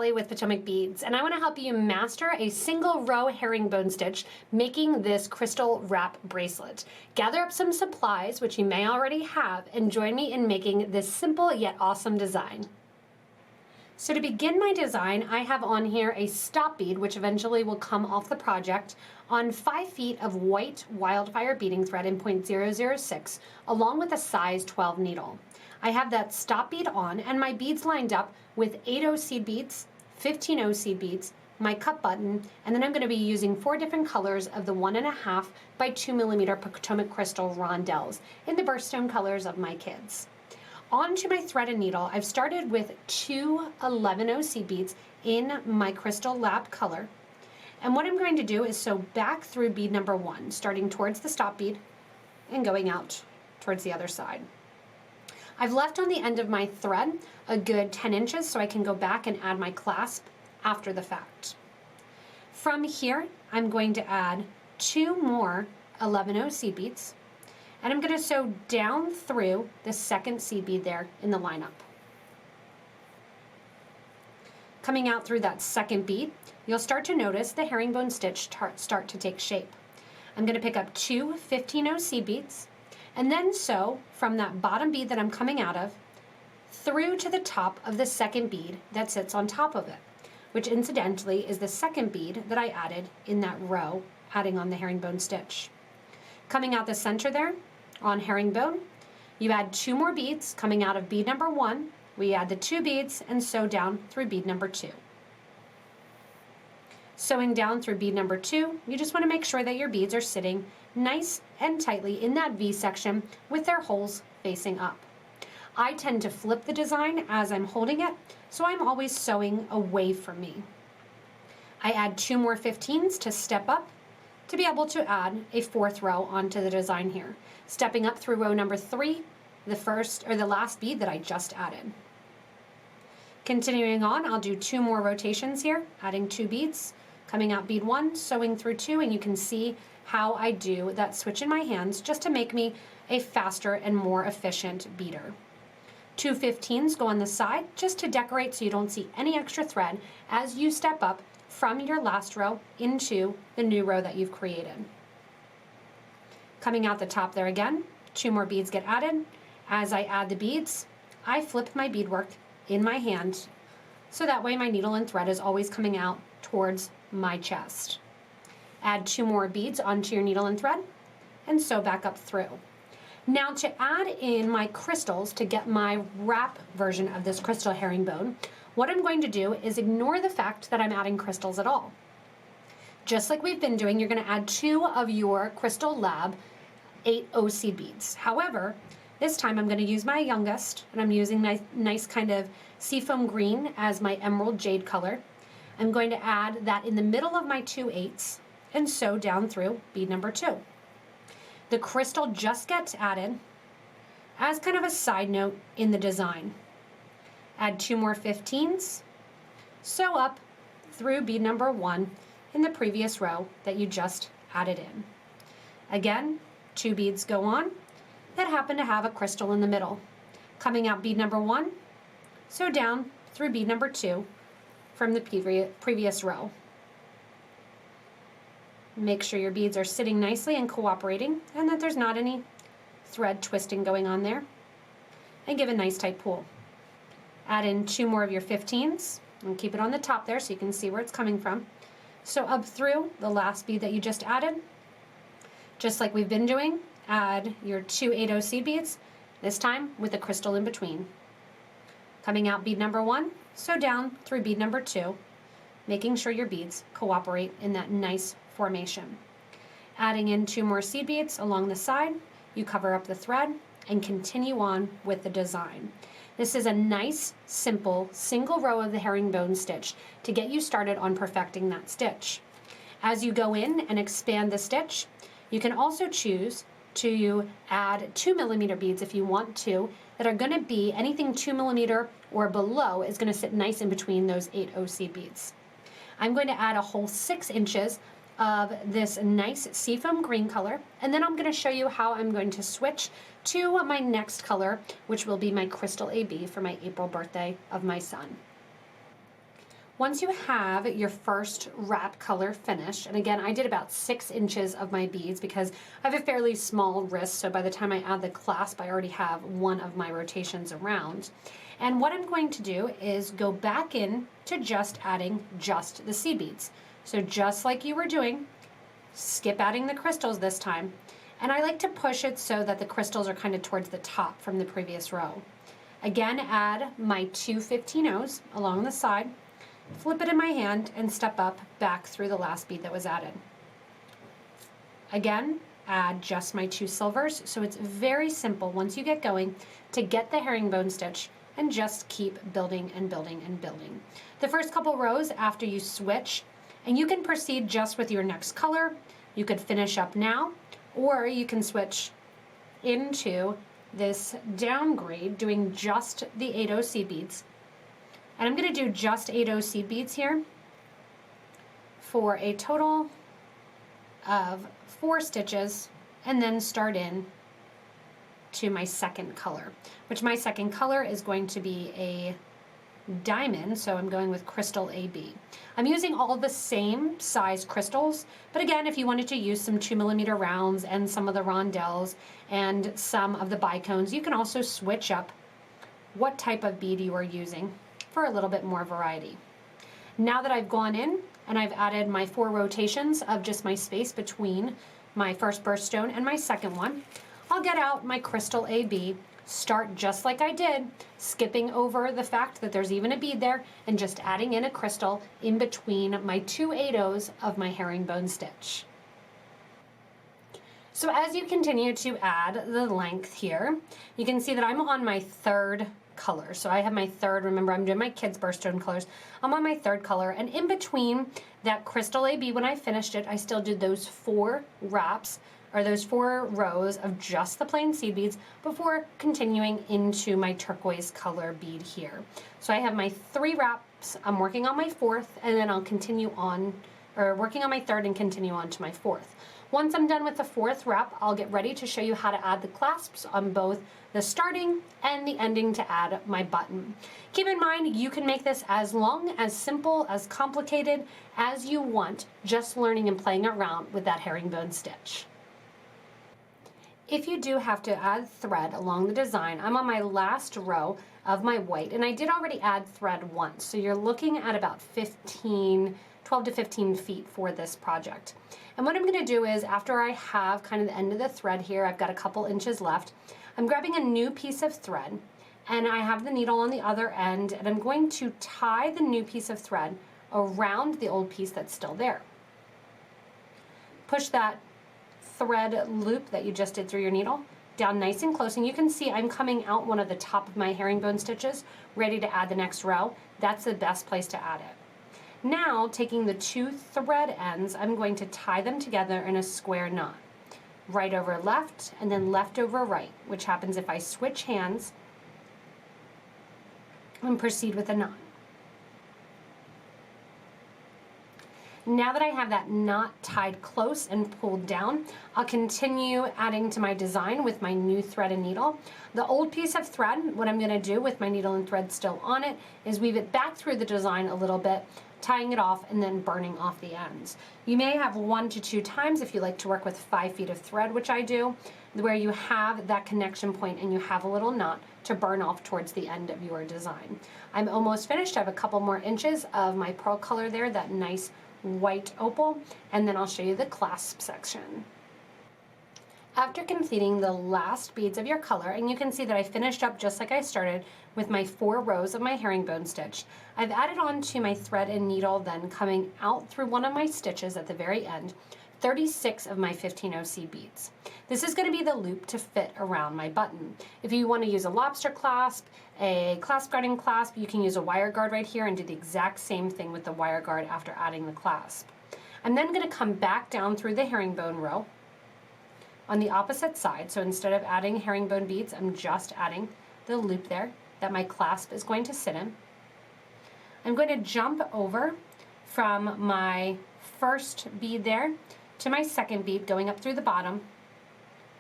Allie with Potomac Beads, and I want to help you master a single row herringbone stitch making this crystal wrap bracelet. Gather up some supplies, which you may already have, and join me in making this simple yet awesome design. So to begin my design, I have on here a stop bead, which eventually will come off the project, on 5 feet of white Wildfire beading thread in 0.006, along with a size 12 needle. I have that stop bead on and my beads lined up with 8 seed beads, 15 seed beads, my cup button, and then I'm going to be using 4 different colors of the 1.5 by 2 millimeter Potomac Crystal Rondelles in the birthstone colors of my kids. Onto my thread and needle, I've started with 2 11 seed beads in my crystal lab color. And what I'm going to do is sew back through bead number 1, starting towards the stop bead and going out towards the other side. I've left on the end of my thread a good 10 inches so I can go back and add my clasp after the fact. From here, I'm going to add 2 more 11 seed beads, and I'm going to sew down through the second seed bead there in the lineup. Coming out through that second bead, you'll start to notice the herringbone stitch start to take shape. I'm going to pick up 2 15 seed beads, and then sew from that bottom bead that I'm coming out of through to the top of the second bead that sits on top of it, which incidentally is the second bead that I added in that row, adding on the herringbone stitch. Coming out the center there on herringbone, you add 2 more beads coming out of bead number 1. We add the 2 beads and sew down through bead number 2. Sewing down through bead number 2, you just want to make sure that your beads are sitting nice and tightly in that V section with their holes facing up. I tend to flip the design as I'm holding it, so I'm always sewing away from me. I add 2 more 15s to step up to be able to add a 4th row onto the design here, stepping up through row number 3, the first or the last bead that I just added. Continuing on, I'll do 2 more rotations here, adding 2 beads, coming out bead 1, sewing through 2, and you can see how I do that switch in my hands just to make me a faster and more efficient beader. 2 15s go on the side just to decorate so you don't see any extra thread as you step up from your last row into the new row that you've created. Coming out the top there again, 2 more beads get added. As I add the beads, I flip my beadwork in my hand so that way my needle and thread is always coming out towards my chest. Add 2 more beads onto your needle and thread and sew back up through. Now to add in my crystals to get my wrap version of this crystal herringbone, what I'm going to do is ignore the fact that I'm adding crystals at all. Just like we've been doing, you're going to add 2 of your Crystal Lab 8 seed beads. However, this time I'm going to use my youngest, and I'm using nice kind of seafoam green as my emerald jade color. I'm going to add that in the middle of my 2 8s and sew down through bead number 2. The crystal just gets added as kind of a side note in the design. Add 2 more 15s, sew up through bead number 1 in the previous row that you just added in. Again, 2 beads go on that happen to have a crystal in the middle. Coming out bead number 1, sew down through bead number 2 from the previous row. Make sure your beads are sitting nicely and cooperating and that there's not any thread twisting going on there. And give a nice tight pull. Add in 2 more of your 15s and keep it on the top there so you can see where it's coming from. So up through the last bead that you just added, just like we've been doing, add your 2 8 seed beads, this time with a crystal in between. Coming out bead number 1, sew down through bead number 2, making sure your beads cooperate in that nice formation. Adding in 2 more seed beads along the side, you cover up the thread and continue on with the design. This is a nice, simple, single row of the herringbone stitch to get you started on perfecting that stitch. As you go in and expand the stitch, you can also choose to add 2 millimeter beads if you want to, that are going to be anything 2 millimeter or below is going to sit nice in between those 8 seed beads. I'm going to add a whole 6 inches of this nice seafoam green color, and then I'm going to show you how I'm going to switch to my next color, which will be my Crystal AB for my April birthday of my son. Once you have your first wrap color finished, and again, I did about 6 inches of my beads because I have a fairly small wrist, so by the time I add the clasp, I already have one of my rotations around. And what I'm going to do is go back in to just adding just the seed beads. So just like you were doing, skip adding the crystals this time. And I like to push it so that the crystals are kind of towards the top from the previous row. Again, add my 2 15-0s along the side, flip it in my hand, and step up back through the last bead that was added. Again, add just my 2 silvers. So it's very simple once you get going to get the herringbone stitch and just keep building and building and building. The first couple rows after you switch, and you can proceed just with your next color. You could finish up now, or you can switch into this downgrade doing just the 8/0 seed beads. And I'm going to do just 8/0 seed beads here for a total of 4 stitches, and then start in to my second color, which my second color is going to be a diamond, so I'm going with Crystal AB. I'm using all the same size crystals, but again, if you wanted to use some 2mm rounds and some of the rondelles and some of the bicones, you can also switch up what type of bead you are using for a little bit more variety. Now that I've gone in and I've added my 4 rotations of just my space between my first birthstone and my second one, I'll get out my Crystal AB, start just like I did, skipping over the fact that there's even a bead there and just adding in a crystal in between my 2 8/0s of my herringbone stitch. So as you continue to add the length here, you can see that I'm on my 3rd color. So I have my 3rd, remember I'm doing my kids' birthstone colors. I'm on my 3rd color, and in between that Crystal AB, when I finished it, I still did those 4 wraps, or those 4 rows of just the plain seed beads before continuing into my turquoise color bead here. So I have my 3 wraps, I'm working on my 4th, and then I'll continue on, or working on my 3rd and continue on to my 4th. Once I'm done with the 4th wrap, I'll get ready to show you how to add the clasps on both the starting and the ending to add my button. Keep in mind, you can make this as long, as simple, as complicated as you want, just learning and playing around with that herringbone stitch. If you do have to add thread along the design, I'm on my last row of my white, and I did already add thread once, so you're looking at about 12 to 15 feet for this project. And what I'm going to do is, after I have kind of the end of the thread here, I've got a couple inches left, I'm grabbing a new piece of thread, and I have the needle on the other end, and I'm going to tie the new piece of thread around the old piece that's still there. Push that thread loop that you just did through your needle down nice and close, and you can see I'm coming out one of the top of my herringbone stitches, ready to add the next row. That's the best place to add it. Now, taking the 2 thread ends, I'm going to tie them together in a square knot. Right over left, and then left over right, which happens if I switch hands and proceed with a knot. Now that I have that knot tied close and pulled down, I'll continue adding to my design with my new thread and needle. The old piece of thread, what I'm going to do with my needle and thread still on it, is weave it back through the design a little bit, tying it off and then burning off the ends. You may have 1 to 2 times if you like to work with 5 feet of thread, which I do, where you have that connection point and you have a little knot to burn off towards the end of your design. I'm almost finished. I have a couple more inches of my pearl color there, that nice white opal, and then I'll show you the clasp section. After completing the last beads of your color, and you can see that I finished up just like I started with my 4 rows of my herringbone stitch, I've added on to my thread and needle, then coming out through one of my stitches at the very end, 36 of my 15/0 seed beads. This is going to be the loop to fit around my button. If you want to use a lobster clasp, a clasp guarding clasp, you can use a wire guard right here and do the exact same thing with the wire guard after adding the clasp. I'm then going to come back down through the herringbone row on the opposite side. So instead of adding herringbone beads, I'm just adding the loop there that my clasp is going to sit in. I'm going to jump over from my first bead there to my second bead, going up through the bottom,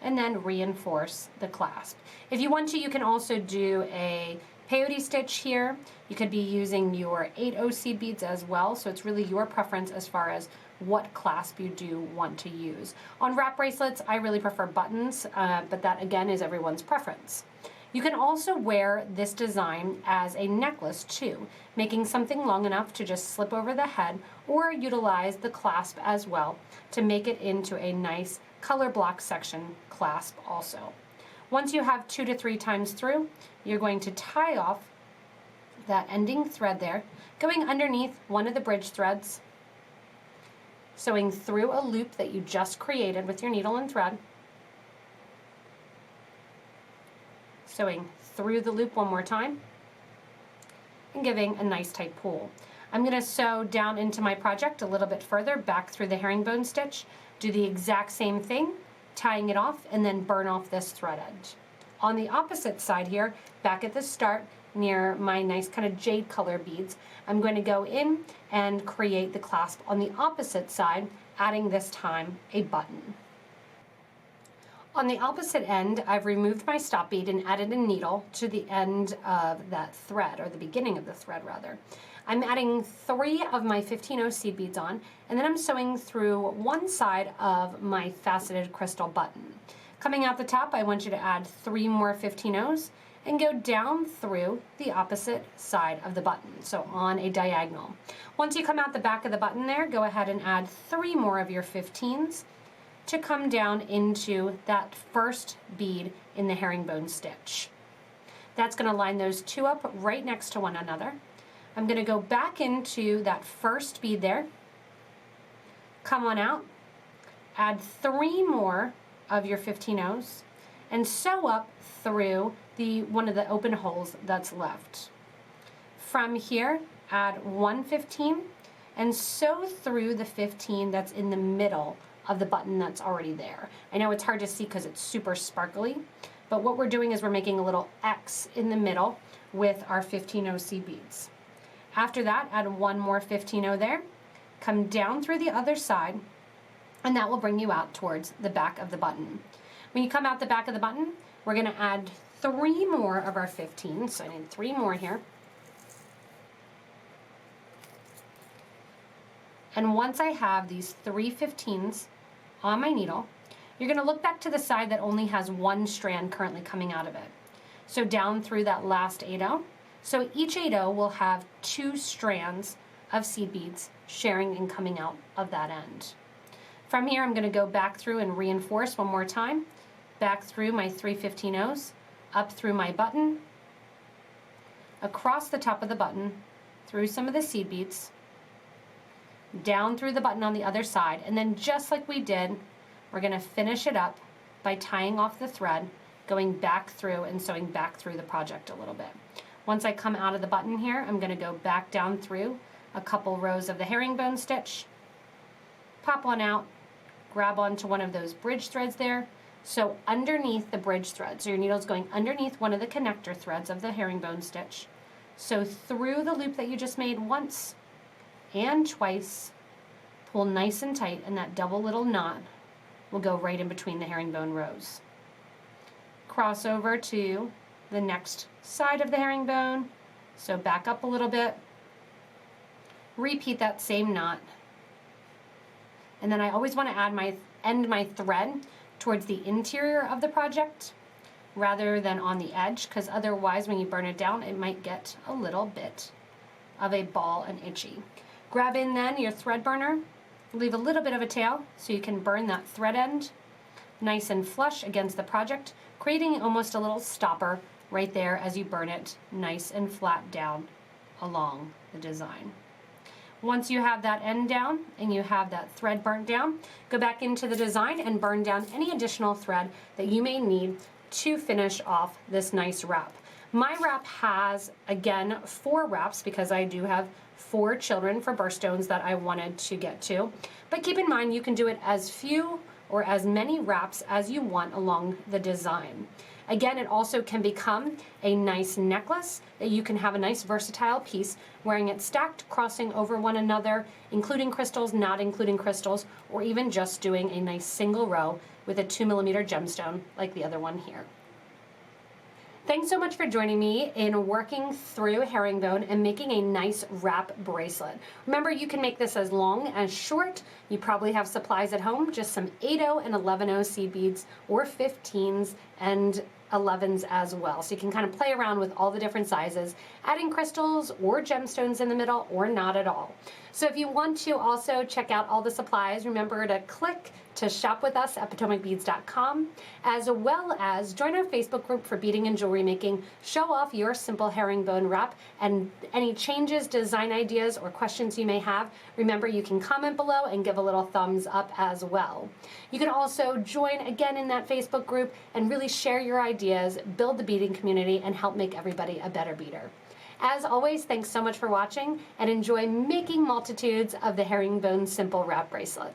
and then reinforce the clasp. If you want to, you can also do a peyote stitch here. You could be using your 8/0 seed beads as well, so it's really your preference as far as what clasp you do want to use. On wrap bracelets, I really prefer buttons, but that again is everyone's preference. You can also wear this design as a necklace too, making something long enough to just slip over the head, or utilize the clasp as well to make it into a nice color block section clasp also. Once you have 2 to 3 times through, you're going to tie off that ending thread there, going underneath one of the bridge threads, sewing through a loop that you just created with your needle and thread, sewing through the loop one more time, and giving a nice tight pull. I'm going to sew down into my project a little bit further, back through the herringbone stitch, do the exact same thing, tying it off, and then burn off this thread edge. On the opposite side here, back at the start, near my nice kind of jade color beads, I'm going to go in and create the clasp on the opposite side, adding this time a button. On the opposite end, I've removed my stop bead and added a needle to the end of that thread, or the beginning of the thread rather. I'm adding 3 of my 15/0 seed beads on, and then I'm sewing through one side of my faceted crystal button. Coming out the top, I want you to add 3 more 15/0s and go down through the opposite side of the button, so on a diagonal. Once you come out the back of the button there, go ahead and add 3 more of your 15s to come down into that first bead in the herringbone stitch. That's going to line those 2 up right next to one another. I'm going to go back into that first bead there, come on out, add 3 more of your 15/0s, and sew up through one of the open holes that's left. From here, add 1 15 and sew through the 15 that's in the middle of the button that's already there. I know it's hard to see because it's super sparkly, but what we're doing is we're making a little X in the middle with our 15/0 seed beads. After that, add 1 more 15/0 there, come down through the other side, and that will bring you out towards the back of the button. When you come out the back of the button, we're going to add 3 more of our 15s, so I need 3 more here. And once I have these 3 15s on my needle, you're going to look back to the side that only has 1 strand currently coming out of it. So down through that last 8/0. So each 8/0 will have 2 strands of seed beads sharing and coming out of that end. From here, I'm going to go back through and reinforce one more time, back through my 3 15/0s, up through my button, across the top of the button, through some of the seed beads, down through the button on the other side, and then just like we did, we're going to finish it up by tying off the thread, going back through and sewing back through the project a little bit. Once I come out of the button here, I'm going to go back down through a couple rows of the herringbone stitch, pop one out, grab onto one of those bridge threads there, sew underneath the bridge thread. So your needle's going underneath one of the connector threads of the herringbone stitch. Sew through the loop that you just made once and twice, pull nice and tight, and that double little knot will go right in between the herringbone rows. Cross over to the next side of the herringbone, so back up a little bit, repeat that same knot, and then I always want to end my thread towards the interior of the project rather than on the edge, because otherwise when you burn it down it might get a little bit of a ball and itchy. Grab in then your thread burner, leave a little bit of a tail so you can burn that thread end nice and flush against the project, creating almost a little stopper right there as you burn it nice and flat down along the design. Once you have that end down and you have that thread burnt down, go back into the design and burn down any additional thread that you may need to finish off this nice wrap. My wrap has, again, 4 wraps because I do have 4 children for birthstones that I wanted to get to. But keep in mind you can do it as few or as many wraps as you want along the design. Again, it also can become a nice necklace that you can have a nice versatile piece, wearing it stacked, crossing over one another, including crystals, not including crystals, or even just doing a nice single row with a 2mm gemstone like the other one here. Thanks so much for joining me in working through herringbone and making a nice wrap bracelet. Remember, you can make this as long as short. You probably have supplies at home, just some 8/0 and 11/0 seed beads, or 15s and 11s as well. So you can kind of play around with all the different sizes, adding crystals or gemstones in the middle or not at all. So if you want to also check out all the supplies, remember to click to shop with us at PotomacBeads.com, as well as join our Facebook group for beading and jewelry making. Show off your simple herringbone wrap and any changes, design ideas, or questions you may have. Remember, you can comment below and give a little thumbs up as well. You can also join again in that Facebook group and really share your ideas, build the beading community, and help make everybody a better beader. As always, thanks so much for watching, and enjoy making multitudes of the herringbone simple wrap bracelet.